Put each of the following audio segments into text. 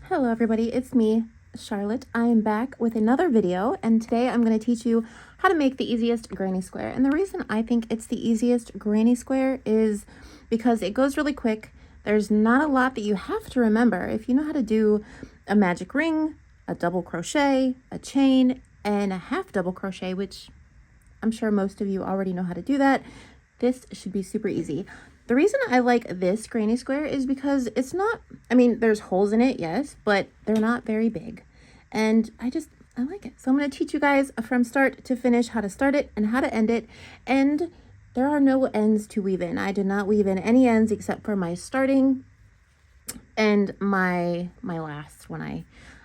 Hello everybody, it's me, Charlotte. I am back with another video, and today I'm going to teach you how to make the easiest granny square. And the reason I think it's the easiest granny square is because it goes really quick. There's not a lot that you have to remember. If you know how to do a magic ring, a double crochet, a chain, and a half double crochet, which I'm sure most of you already know how to do that, this should be super easy. The reason I like this granny square is because it's not, there's holes in it, yes, but they're not very big. And I like it. So I'm going to teach you guys from start to finish how to start it and how to end it. And there are no ends to weave in. I did not weave in any ends except for my starting and my last when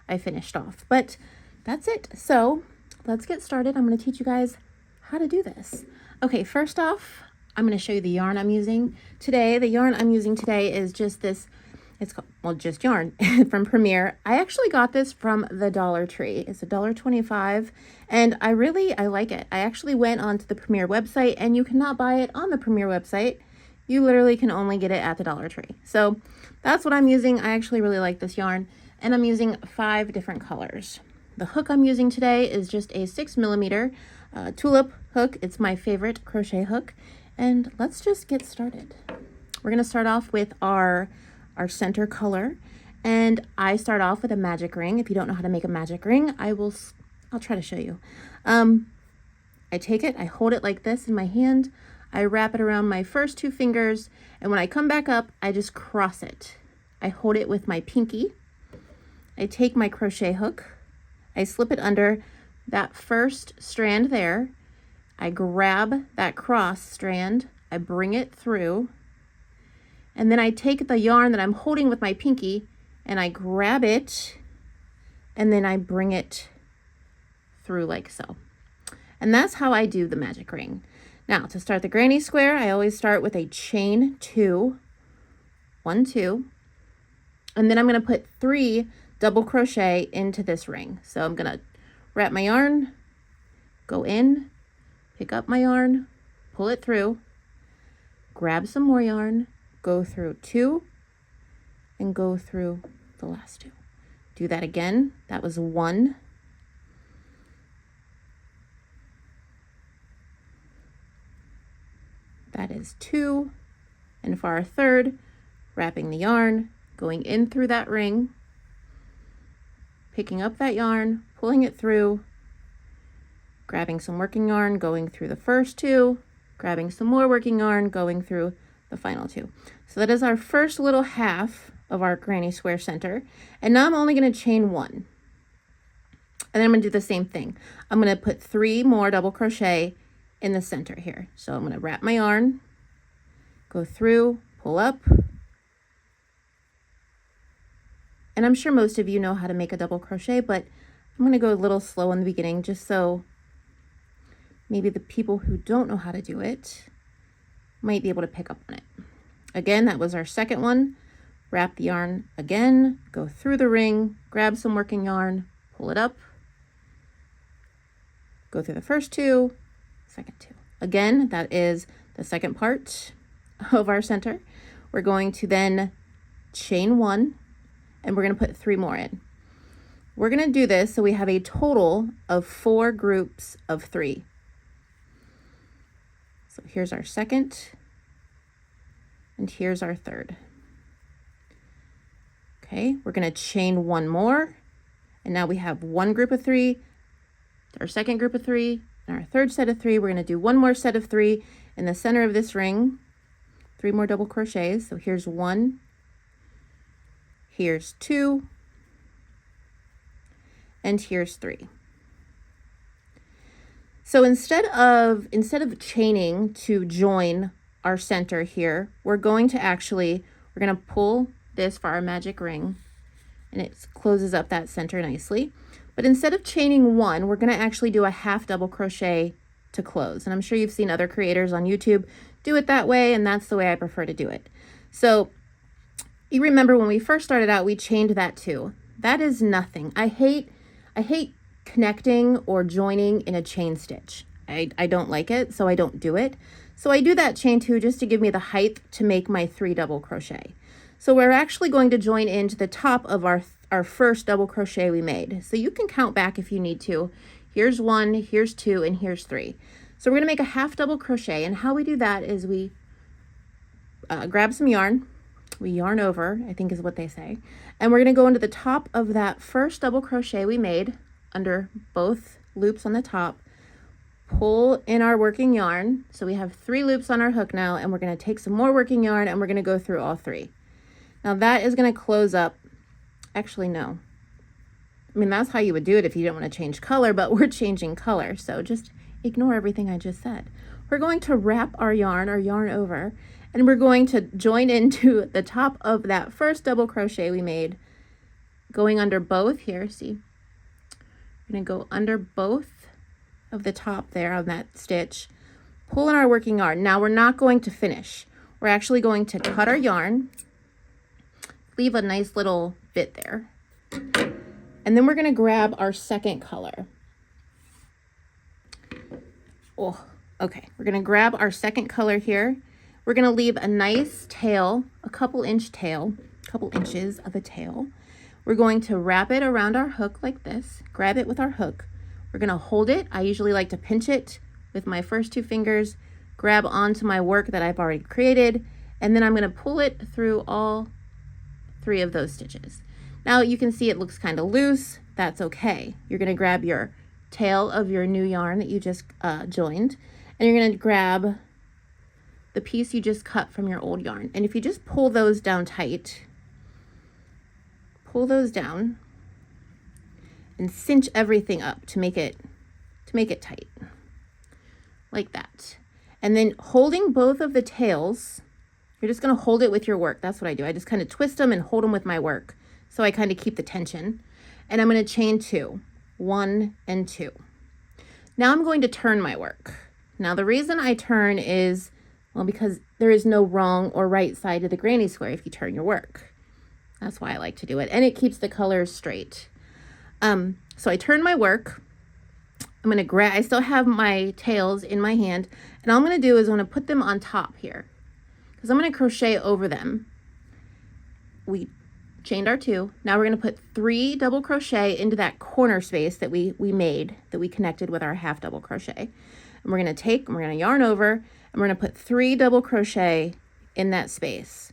I finished off. But that's it. So let's get started. I'm going to teach you guys how to do this. Okay, first off, I'm going to show you the yarn I'm using today. The yarn I'm using today is just this, it's called, well, just yarn from Premier. I actually got this from the Dollar Tree. It's $1.25, and I like it. I actually went onto the Premier website, and you cannot buy it on the Premier website. You literally can only get it at the Dollar Tree. So that's what I'm using. I actually really like this yarn, and I'm using 5 different colors. The hook I'm using today is just a 6mm tulip hook. It's my favorite crochet hook. And let's just get started. We're going to start off with our center color, and I start off with a magic ring. If you don't know how to make a magic ring, I'll try to show you. I take it, I hold it like this in my hand, I wrap it around my first 2 fingers, and when I come back up, I just cross it. I hold it with my pinky. I take my crochet hook, I slip it under that first strand there. I grab that cross strand, I bring it through, and then I take the yarn that I'm holding with my pinky and I grab it, and then I bring it through like so. And that's how I do the magic ring. Now, to start the granny square, I always start with a chain 2, 1, 2, and then I'm going to put 3 double crochet into this ring. So I'm going to wrap my yarn, go in, pick up my yarn, pull it through, grab some more yarn, go through 2, and go through the last 2. Do that again. That was 1. That is 2. And for our third, wrapping the yarn, going in through that ring, picking up that yarn, pulling it through, grabbing some working yarn, going through the first 2, grabbing some more working yarn, going through the final 2. So that is our first little half of our granny square center. And now I'm only going to chain 1. And then I'm going to do the same thing. I'm going to put 3 more double crochet in the center here. So I'm going to wrap my yarn, go through, pull up. And I'm sure most of you know how to make a double crochet, but I'm going to go a little slow in the beginning just so maybe the people who don't know how to do it might be able to pick up on it. Again, that was our second one. Wrap the yarn again, go through the ring, grab some working yarn, pull it up, go through the first 2, second 2. Again, that is the second part of our center. We're going to then chain 1, and we're going to put 3 more in. We're going to do this so we have a total of 4 groups of 3. So here's our second, and here's our third. Okay, we're going to chain 1 more, and now we have 1 group of 3, our second group of 3, and our third set of 3. We're going to do 1 more set of 3 in the center of this ring, 3 more double crochets. So here's 1, here's 2, and here's 3. So instead of chaining to join our center here, we're going to pull this for our magic ring, and it closes up that center nicely. But instead of chaining 1, we're going to actually do a half double crochet to close. And I'm sure you've seen other creators on YouTube do it that way, and that's the way I prefer to do it. So you remember when we first started out, we chained that 2. That is nothing. I hate connecting or joining in a chain stitch. I don't like it, so I don't do it. So I do that chain 2 just to give me the height to make my 3 double crochet. So we're actually going to join into the top of our first double crochet we made. So you can count back if you need to. Here's 1, here's 2, and here's 3. So we're going to make a half double crochet, and how we do that is we grab some yarn, we yarn over, I think is what they say, and we're going to go into the top of that first double crochet we made under both loops on the top, pull in our working yarn. So we have 3 loops on our hook now, and we're going to take some more working yarn and we're going to go through all 3. Now that is going to close up. Actually, no. I mean, that's how you would do it if you didn't want to change color, but we're changing color. So just ignore everything I just said. We're going to wrap our yarn over, and we're going to join into the top of that first double crochet we made, going under both here. See, we're going to go under both of the top there on that stitch, pull in our working yarn. Now we're not going to finish. We're actually going to cut our yarn, leave a nice little bit there, and then we're going to grab our second color. Oh, okay. We're going to grab our second color here. We're going to leave a nice tail, a couple inches of a tail. We're going to wrap it around our hook like this, grab it with our hook. We're going to hold it. I usually like to pinch it with my first 2 fingers, grab onto my work that I've already created, and then I'm going to pull it through all 3 of those stitches. Now you can see it looks kind of loose. That's okay. You're going to grab your tail of your new yarn that you just joined, and you're going to grab the piece you just cut from your old yarn. And if you just pull those down tight, pull those down and cinch everything up to make it tight like that. And then holding both of the tails, you're just going to hold it with your work. That's what I do. I just kind of twist them and hold them with my work, so I kind of keep the tension. And I'm going to chain 2, 1 and 2. Now I'm going to turn my work. Now the reason I turn is, well, because there is no wrong or right side to the granny square if you turn your work. That's why I like to do it, and it keeps the colors straight. So I turn my work. I'm going to grab, I still have my tails in my hand, and all I'm going to do is I'm going to put them on top here, because I'm going to crochet over them. We chained our 2. Now we're going to put 3 double crochet into that corner space that we made, that we connected with our half double crochet. And we're going to yarn over, and we're going to put 3 double crochet in that space,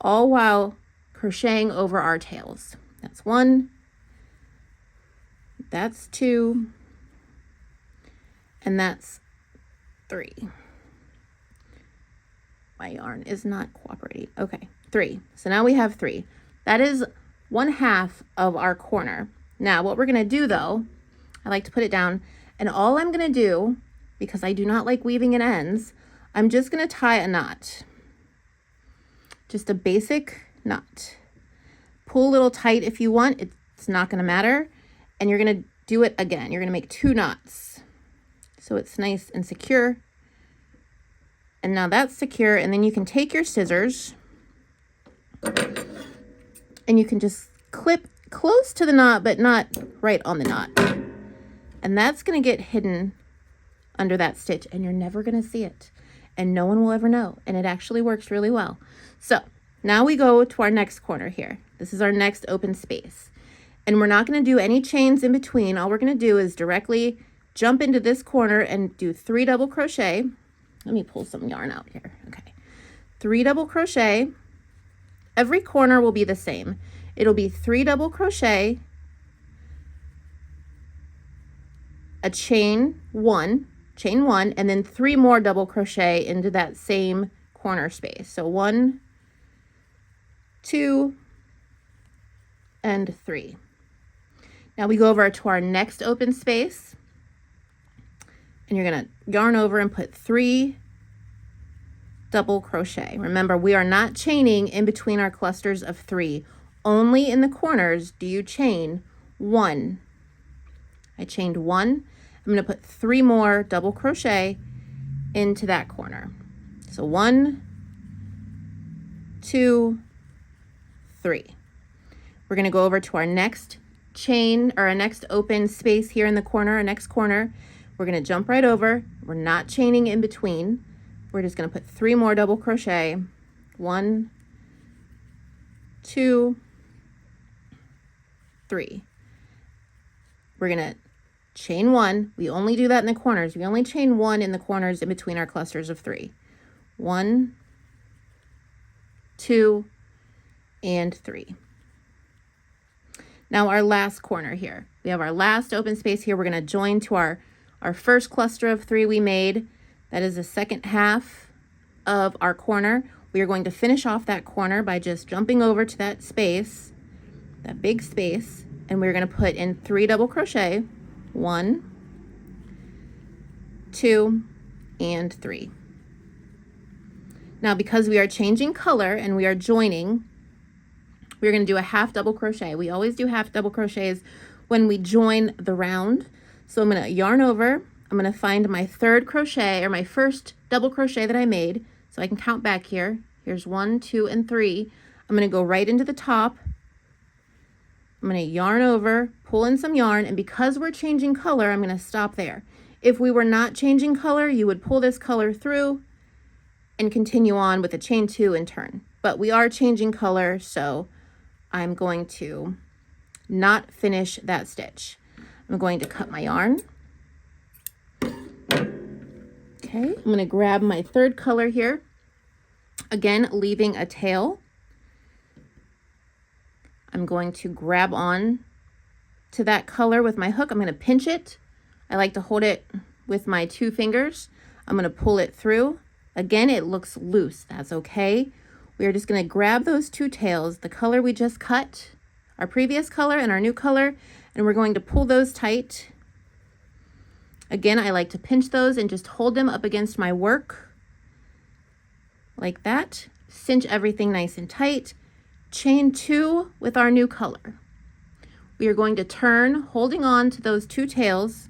all while crocheting over our tails. That's 1, that's 2, and that's 3. My yarn is not cooperating. Okay, 3. So now we have 3. That is 1/2 of our corner. Now what we're going to do though, I like to put it down, and all I'm going to do, because I do not like weaving in ends, I'm just going to tie a knot. Just a basic knot. Pull a little tight if you want. It's not going to matter. And you're going to do it again. You're going to make 2 knots, so it's nice and secure. And now that's secure, and then you can take your scissors and you can just clip close to the knot, but not right on the knot. And that's going to get hidden under that stitch, and you're never going to see it, and no one will ever know. And it actually works really well. So now we go to our next corner here. This is our next open space, and we're not going to do any chains in between. All we're going to do is directly jump into this corner and do 3 double crochet. Let me pull some yarn out here. Okay, 3 double crochet. Every corner will be the same. It'll be 3 double crochet, a chain 1, and then 3 more double crochet into that same corner space. So 1, 2, and 3. Now we go over to our next open space, and you're going to yarn over and put 3 double crochet. Remember, we are not chaining in between our clusters of 3. Only in the corners do you chain 1. I chained 1. I'm going to put 3 more double crochet into that corner. So 1, 2, 3. We're going to go over to our next chain, or our next open space here in the corner, our next corner. We're going to jump right over. We're not chaining in between. We're just going to put 3 more double crochet. 1, 2, 3. We're going to chain 1. We only do that in the corners. We only chain 1 in the corners in between our clusters of 3. 1, 2, and 3. Now our last corner here. We have our last open space here. We're going to join to our first cluster of 3 we made. That is the second half of our corner. We are going to finish off that corner by just jumping over to that space, that big space, and we're going to put in 3 double crochet. 1, 2, and 3. Now, because we are changing color and we are joining, we're going to do a half double crochet. We always do half double crochets when we join the round. So I'm going to yarn over. I'm going to find my third crochet, or my first double crochet that I made, so I can count back here. Here's 1, 2, and 3. I'm going to go right into the top. I'm going to yarn over, pull in some yarn, and because we're changing color, I'm going to stop there. If we were not changing color, you would pull this color through and continue on with a chain 2 and turn. But we are changing color, so I'm going to not finish that stitch. I'm going to cut my yarn. Okay, I'm going to grab my third color here. Again, leaving a tail. I'm going to grab on to that color with my hook. I'm going to pinch it. I like to hold it with my 2 fingers. I'm going to pull it through. Again, it looks loose. That's okay. We are just going to grab those 2 tails, the color we just cut, our previous color and our new color, and we're going to pull those tight. Again, I like to pinch those and just hold them up against my work like that. Cinch everything nice and tight. Chain 2 with our new color. We are going to turn, holding on to those 2 tails,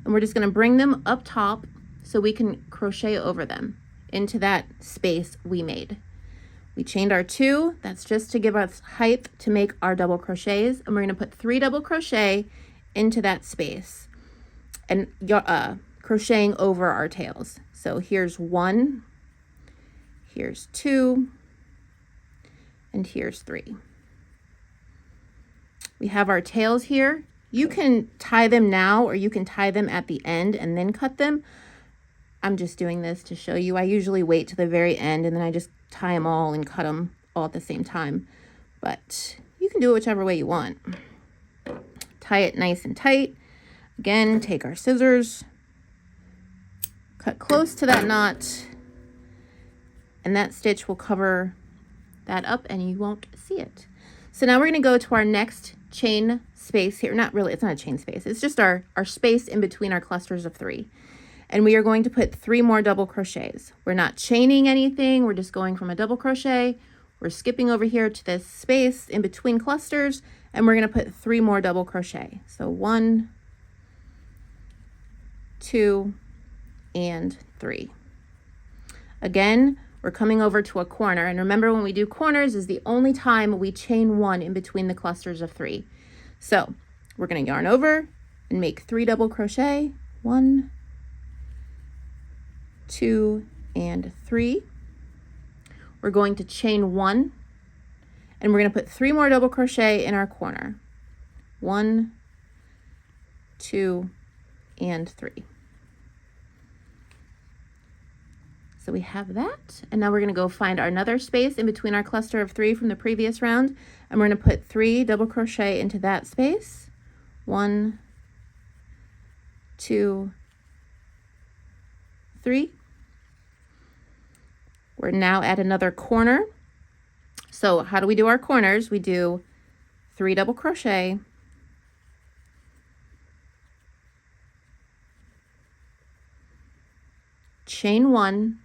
and we're just going to bring them up top so we can crochet over them into that space we made. We chained our 2. That's just to give us height to make our double crochets, and we're going to put 3 double crochet into that space and crocheting over our tails. So here's 1, here's 2, and here's 3. We have our tails here. You can tie them now, or you can tie them at the end and then cut them. I'm just doing this to show you. I usually wait to the very end and then I just tie them all and cut them all at the same time. But you can do it whichever way you want. Tie it nice and tight. Again, take our scissors, cut close to that knot, and that stitch will cover that up and you won't see it. So now we're going to go to our next chain space here. Not really, it's not a chain space. It's just our space in between our clusters of 3. And we are going to put 3 more double crochets. We're not chaining anything. We're just going from a double crochet. We're skipping over here to this space in between clusters, and we're going to put 3 more double crochet. So 1, 2, and 3. Again, we're coming over to a corner, and remember, when we do corners is the only time we chain 1 in between the clusters of 3. So we're going to yarn over and make 3 double crochet. 1, 2, and 3. We're going to chain 1, and we're going to put 3 more double crochet in our corner. 1, 2, and 3. So we have that, and now we're going to go find our another space in between our cluster of 3 from the previous round, and we're going to put 3 double crochet into that space. 1, 2, 3. We're now at another corner. So how do we do our corners? We do 3 double crochet, chain 1, and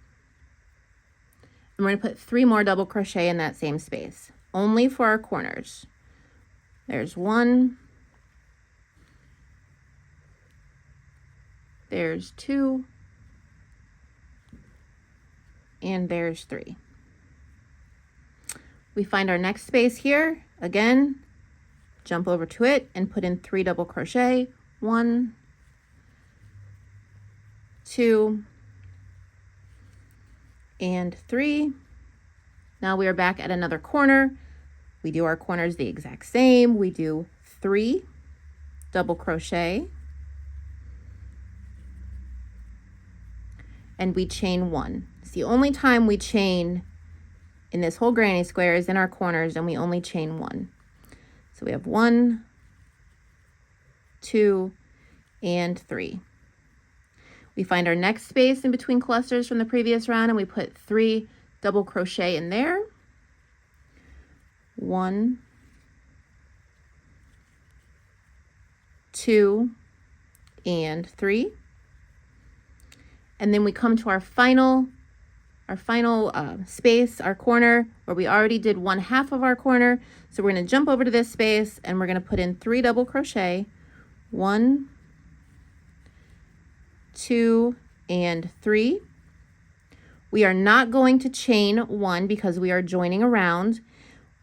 we're going to put 3 more double crochet in that same space, only for our corners. There's 1, there's 2, and there's 3. We find our next space here. Again, jump over to it and put in 3 double crochet. 1, 2, and 3. Now we are back at another corner. We do our corners the exact same. We do 3 double crochet, and we chain 1. It's the only time we chain in this whole granny square is in our corners, and we only chain 1. So we have 1, 2, and 3. We find our next space in between clusters from the previous round, and we put 3 double crochet in there. 1, 2, and 3. And then we come to our final space, our corner, where we already did 1/2 of our corner. So we're going to jump over to this space, and we're going to put in 3 double crochet. 1, 2, and 3. We are not going to chain 1 because we are joining around.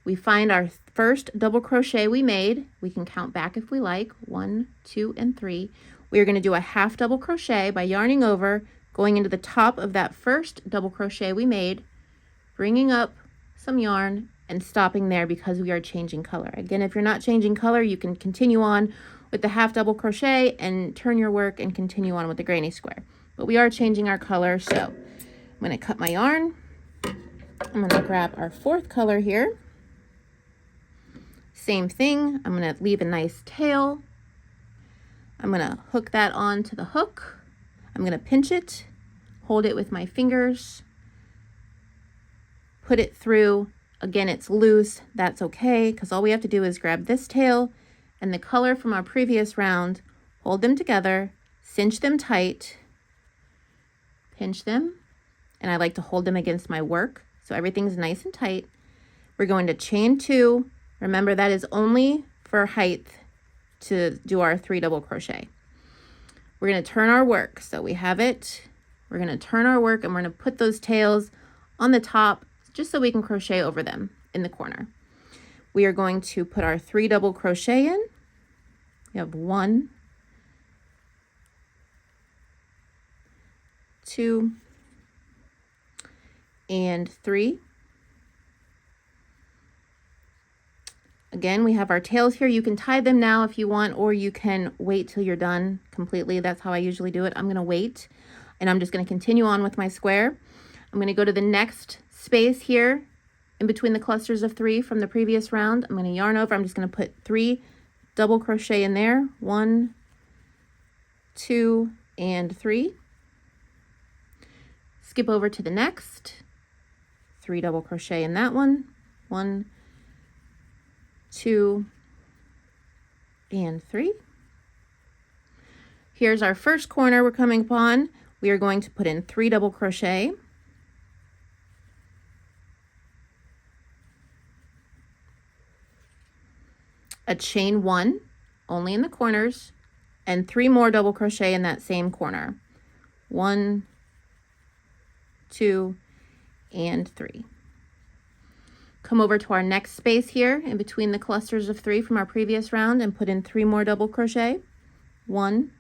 We find our first double crochet we made. We can count back if we like. 1, 2, and 3. We are going to do a 1/2 double crochet by yarning over, going into the top of that first double crochet we made, bringing up some yarn, and stopping there because we are changing color. Again, if you're not changing color, you can continue on with the 1/2 double crochet and turn your work and continue on with the granny square. But we are changing our color, so I'm going to cut my yarn. I'm going to grab our 4th color here. Same thing. I'm going to leave a nice tail. I'm going to hook that onto the hook. I'm going to pinch it, hold it with my fingers, put it through. Again, it's loose. That's okay, because all we have to do is grab this tail and the color from our previous round, hold them together, cinch them tight, pinch them, and I like to hold them against my work so everything's nice and tight. We're going to chain 2. Remember, that is only for height to do our 3 double crochet. We're going to turn our work. So we have it. We're going to turn our work, and we're going to put those tails on the top just so we can crochet over them in the corner. We are going to put our 3 double crochet in. We have 1, 2, and 3. Again, we have our tails here. You can tie them now if you want, or you can wait till you're done completely. That's how I usually do it. I'm going to wait, and I'm just going to continue on with my square. I'm going to go to the next space here in between the clusters of 3 from the previous round. I'm going to yarn over. I'm just going to put 3 double crochet in there. 1, 2, and 3. Skip over to the next. 3 double crochet in that one. 1, 2, and 3. Here's our first corner we're coming upon. We are going to put in 3 double crochet. A chain 1 only in the corners, and 3 more double crochet in that same corner. 1, 2, and 3. Come over to our next space here in between the clusters of 3 from our previous round and put in 3 more double crochet. 1,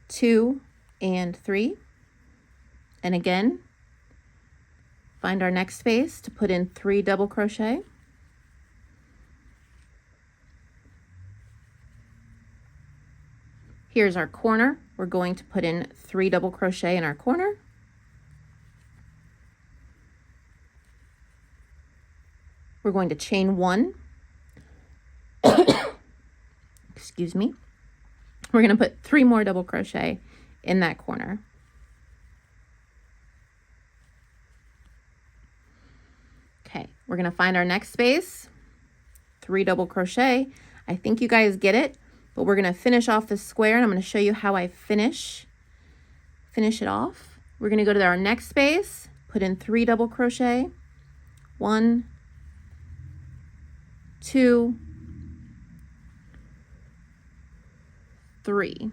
2, and 3. And again, find our next space to put in 3 double crochet. Here's our corner. We're going to put in 3 double crochet in our corner. We're going to chain 1. Excuse me. We're going to put 3 more double crochet in that corner. Okay, we're going to find our next space, 3 double crochet. I think you guys get it, but we're going to finish off the square, and I'm going to show you how I finish it off. We're going to go to our next space, put in 3 double crochet. 1, 2, 3.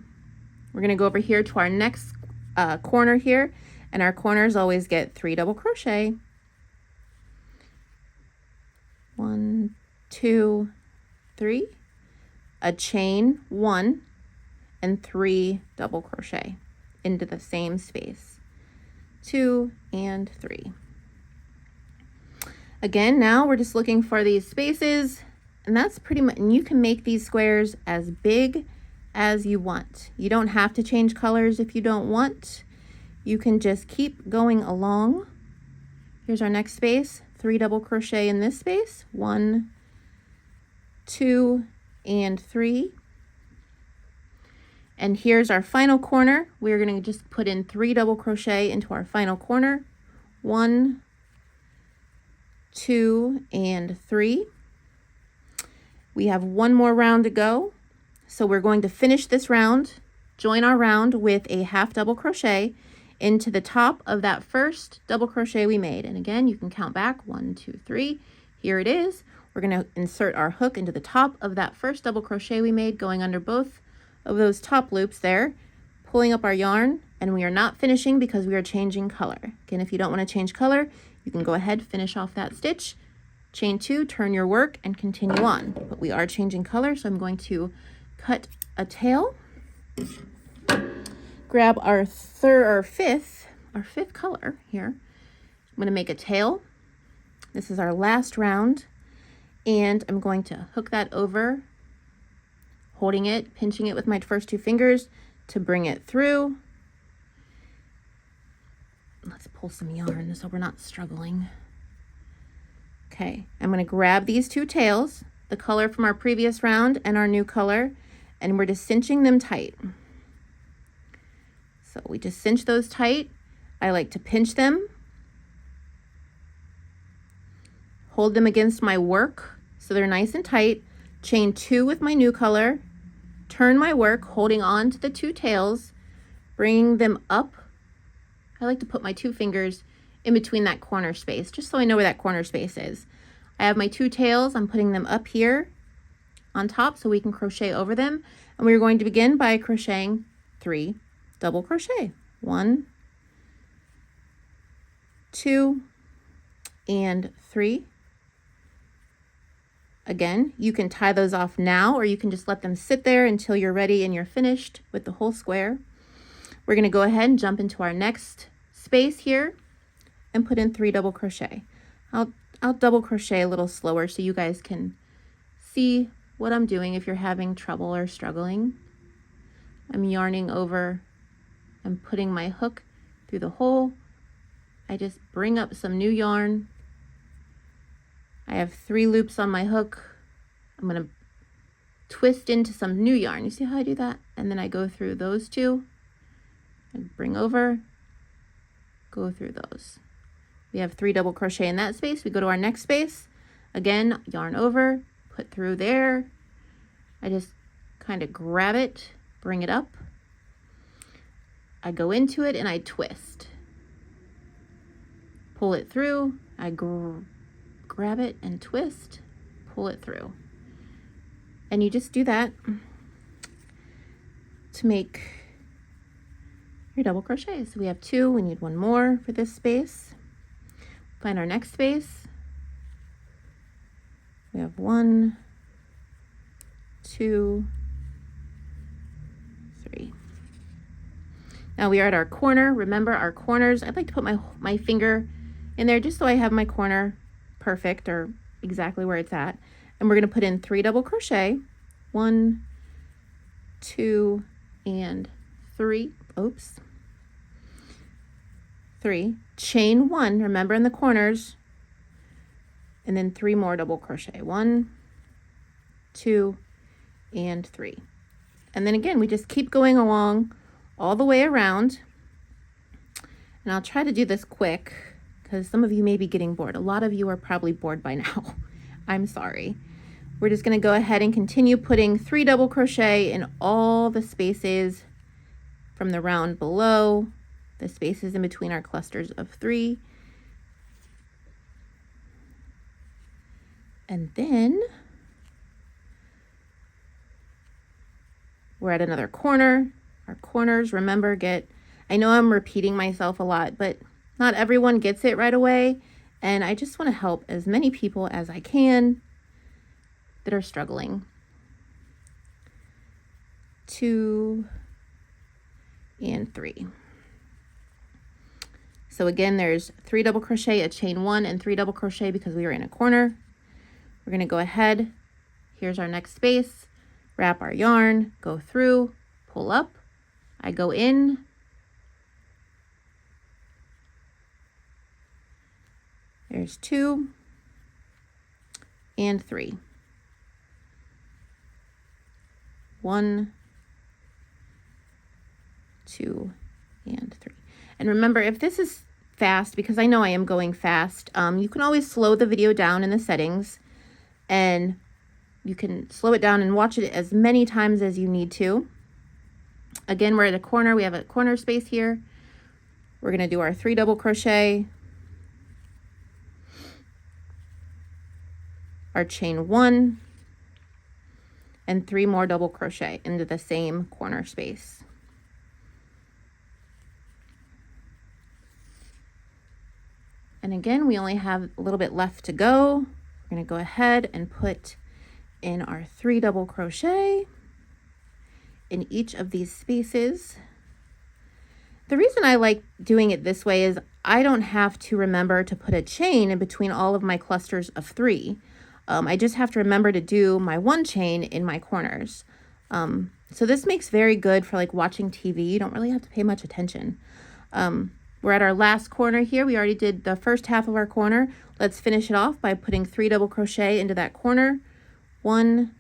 We're going to go over here to our next corner here, and our corners always get 3 double crochet. 1, 2, 3. A chain 1 and 3 double crochet into the same space. 2 and 3. Again, now we're just looking for these spaces, and that's pretty much, and you can make these squares as big as you want. You don't have to change colors if you don't want. You can just keep going along. Here's our next space, 3 double crochet in this space, 1, 2, and 3. And here's our final corner. We're going to just put in 3 double crochet into our final corner, 1, 2, and 3. We have one more round to go. So we're going to finish this round, join our round with a half double crochet into the top of that first double crochet we made. And again, you can count back, 1, 2, 3. Here it is. We're going to insert our hook into the top of that first double crochet we made, going under both of those top loops there, pulling up our yarn, and we are not finishing because we are changing color. Again, if you don't want to change color, you can go ahead, finish off that stitch, chain 2, turn your work, and continue on. But we are changing color, so I'm going to cut a tail, grab our fifth color here. I'm going to make a tail. This is our last round, and I'm going to hook that over, holding it, pinching it with my first 2 fingers to bring it through. Let's pull some yarn so we're not struggling. Okay, I'm going to grab these 2 tails, the color from our previous round and our new color, and we're just cinching them tight. So we just cinch those tight. I like to pinch them, hold them against my work so they're nice and tight, chain 2 with my new color, turn my work, holding on to the 2 tails, bringing them up. I like to put my 2 fingers in between that corner space, just so I know where that corner space is. I have my 2 tails, I'm putting them up here on top so we can crochet over them. And we're going to begin by crocheting 3 double crochet. 1, 2, and 3. Again, you can tie those off now, or you can just let them sit there until you're ready and you're finished with the whole square. We're going to go ahead and jump into our next space here and put in 3 double crochet. I'll double crochet a little slower so you guys can see what I'm doing if you're having trouble or struggling. I'm yarning over and putting my hook through the hole. I just bring up some new yarn. I have 3 loops on my hook. I'm going to twist into some new yarn. You see how I do that? And then I go through those 2 and bring over, go through those. We have 3 double crochet in that space. We go to our next space. Again, yarn over, put through there. I just kind of grab it, bring it up. I go into it and I twist. Pull it through. I grab it and twist, pull it through. And you just do that to make your double crochet. So we have 2, we need 1 more for this space. Find our next space. We have 1, 2, 3. Now we are at our corner. Remember our corners. I'd like to put my finger in there just so I have my corner perfect or exactly where it's at. And we're going to put in 3 double crochet. 1, 2, and 3. Oops. 3. Chain 1, remember, in the corners, and then 3 more double crochet. 1, 2, and 3. And then again, we just keep going along all the way around. And I'll try to do this quick because some of you may be getting bored. A lot of you are probably bored by now. I'm sorry. We're just going to go ahead and continue putting 3 double crochet in all the spaces from the round below, the spaces in between our clusters of 3. And then we're at another corner. Our corners, remember, I know I'm repeating myself a lot, but not everyone gets it right away. And I just want to help as many people as I can that are struggling. 2 and 3. So again, there's 3 double crochet, a chain 1, and 3 double crochet because we were in a corner. We're going to go ahead. Here's our next space. Wrap our yarn, go through, pull up. I go in. There's 2 and 3. 1, 2, and 3. And remember, if this is fast, because I know I am going fast, you can always slow the video down in the settings, and you can slow it down and watch it as many times as you need to. Again, we're at a corner. We have a corner space here. We're going to do our 3 double crochet, our chain 1, and 3 more double crochet into the same corner space. And again, we only have a little bit left to go. We're going to go ahead and put in our 3 double crochet in each of these spaces. The reason I like doing it this way is I don't have to remember to put a chain in between all of my clusters of 3. I just have to remember to do my 1 chain in my corners. So this makes very good for like watching TV. You don't really have to pay much attention. We're at our last corner here. We already did the first half of our corner. Let's finish it off by putting 3 double crochet into that corner. 1,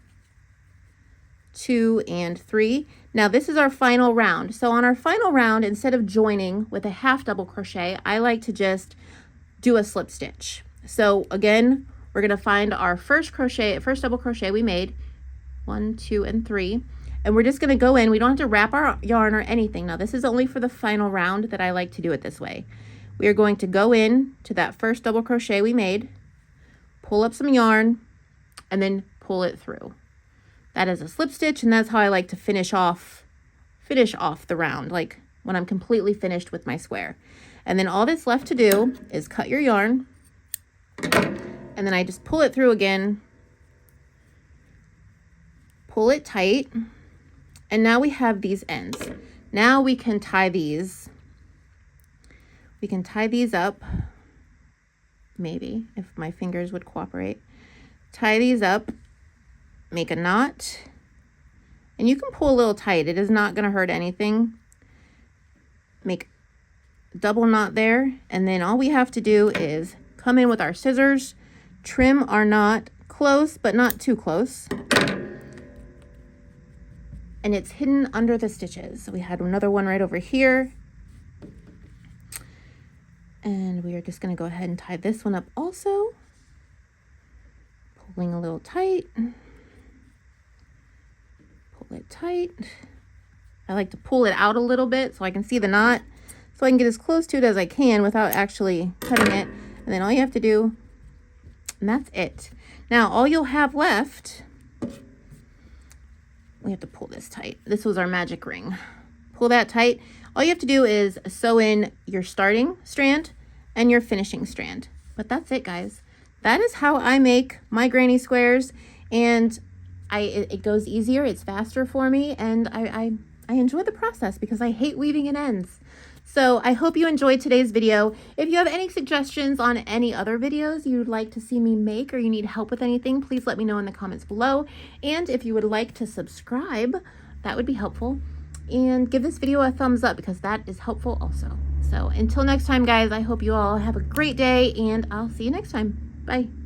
2, and 3. Now this is our final round. So on our final round, instead of joining with a half double crochet, I like to just do a slip stitch. So again, we're going to find our first double crochet we made, 1, 2, and 3. And we're just going to go in. We don't have to wrap our yarn or anything. Now this is only for the final round that I like to do it this way. We are going to go in to that first double crochet we made, pull up some yarn, and then pull it through. That is a slip stitch, and that's how I like to finish off the round, like when I'm completely finished with my square. And then all that's left to do is cut your yarn, and then I just pull it through again, pull it tight, and now we have these ends. Now we can tie these. We can tie these up, maybe, if my fingers would cooperate. Tie these up, make a knot, and you can pull a little tight. It is not going to hurt anything. Make a double knot there, and then all we have to do is come in with our scissors, trim our knot close, but not too close. And it's hidden under the stitches. So we had another one right over here. And we are just going to go ahead and tie this one up also. Pulling a little tight. Pull it tight. I like to pull it out a little bit so I can see the knot, so I can get as close to it as I can without actually cutting it. And then all you have to do, and that's it. Now all you'll have left, we have to pull this tight. This was our magic ring. Pull that tight. All you have to do is sew in your starting strand and your finishing strand. But that's it, guys. That is how I make my granny squares, and it goes easier, it's faster for me, and I enjoy the process because I hate weaving in ends. So I hope you enjoyed today's video. If you have any suggestions on any other videos you'd like to see me make, or you need help with anything, please let me know in the comments below. And if you would like to subscribe, that would be helpful. And give this video a thumbs up because that is helpful also. So until next time, guys, I hope you all have a great day, and I'll see you next time. Bye.